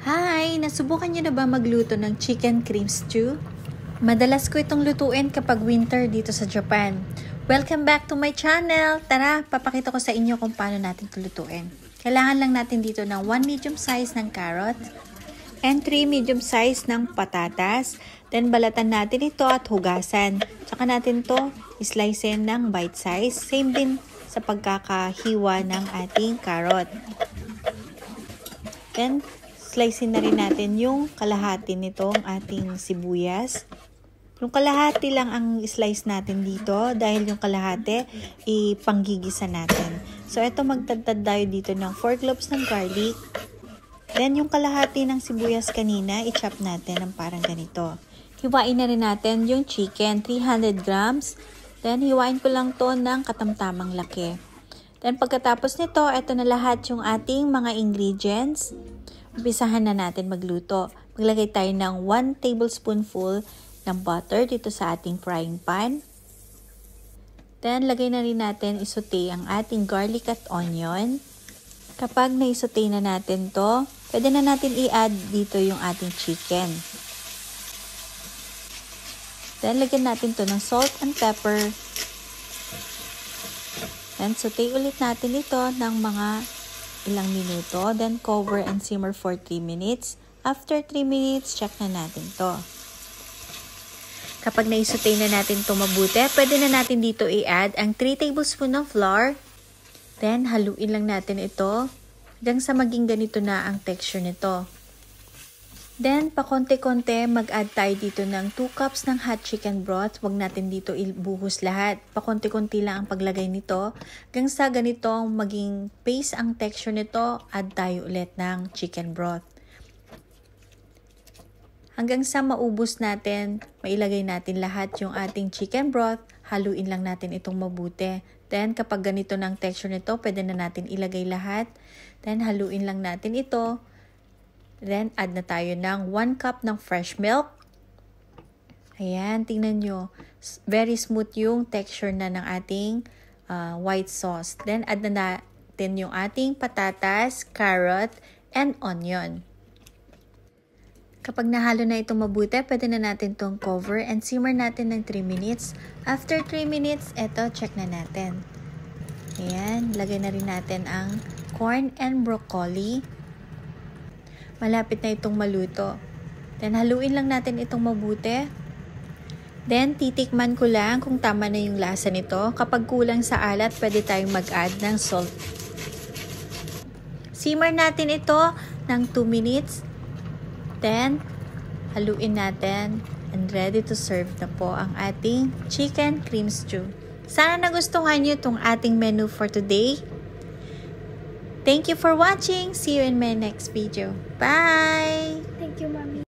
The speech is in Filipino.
Hi! Nasubukan niyo na ba magluto ng chicken cream stew? Madalas ko itong lutuin kapag winter dito sa Japan. Welcome back to my channel! Tara, papakita ko sa inyo kung paano natin ito lutuin. Kailangan lang natin dito ng 1 medium size ng carrot and 3 medium size ng patatas. Then balatan natin ito at hugasan. Tsaka natin to slicein ng bite size. Same din sa pagkakahiwa ng ating carrot. Then slicein na rin natin yung kalahati nitong ating sibuyas. Yung kalahati lang ang slice natin dito dahil yung kalahati ipanggigisa natin. So ito magtadtad tayo dito ng 4 cloves ng garlic. Then yung kalahati ng sibuyas kanina i-chop natin ng parang ganito. Hiwain na rin natin yung chicken, 300 grams. Then hiwain ko lang to ng katamtamang laki. Then pagkatapos nito, ito na lahat yung ating mga ingredients. Umpisahan na natin magluto. Maglagay tayo ng 1 tablespoonful ng butter dito sa ating frying pan. Then, lagay na rin natin isote ang ating garlic at onion. Kapag naisote na natin to, pwede na natin i-add dito yung ating chicken. Then, lagyan natin to ng salt and pepper. Then, saute ulit natin ito ng mga ilang minuto. Then, cover and simmer for 3 minutes. After 3 minutes, check na natin to. Kapag naisaute na natin to mabuti, pwede na natin dito i-add ang 3 tablespoon ng flour. Then, haluin lang natin ito hanggang sa maging ganito na ang texture nito. Then, pakonti-konti, mag-add tayo dito ng 2 cups ng hot chicken broth. Huwag natin dito ibuhos lahat. Pakonti-konti lang ang paglagay nito. Hanggang sa ganitong maging paste ang texture nito, add tayo ulit ng chicken broth. Hanggang sa maubos natin, mailagay natin lahat yung ating chicken broth. Haluin lang natin itong mabuti. Then, kapag ganito ng texture nito, pwede na natin ilagay lahat. Then, haluin lang natin ito. Then, add na tayo ng 1 cup ng fresh milk. Ayan, tingnan nyo. Very smooth yung texture na ng ating white sauce. Then, add na natin yung ating patatas, carrot, and onion. Kapag nahalo na itong mabuti, pwede na natin itong cover and simmer natin ng 3 minutes. After 3 minutes, eto, check na natin. Ayan, lagay na rin natin ang corn and broccoli. Malapit na itong maluto. Then, haluin lang natin itong mabuti. Then, titikman ko lang kung tama na yung lasa nito. Kapag kulang sa alat, pwede tayong mag-add ng salt. Simmer natin ito ng 2 minutes. Then, haluin natin. And ready to serve na po ang ating chicken cream stew. Sana nagustuhan nyo itong ating menu for today. Thank you for watching. See you in my next video. Bye! Thank you, Mommy.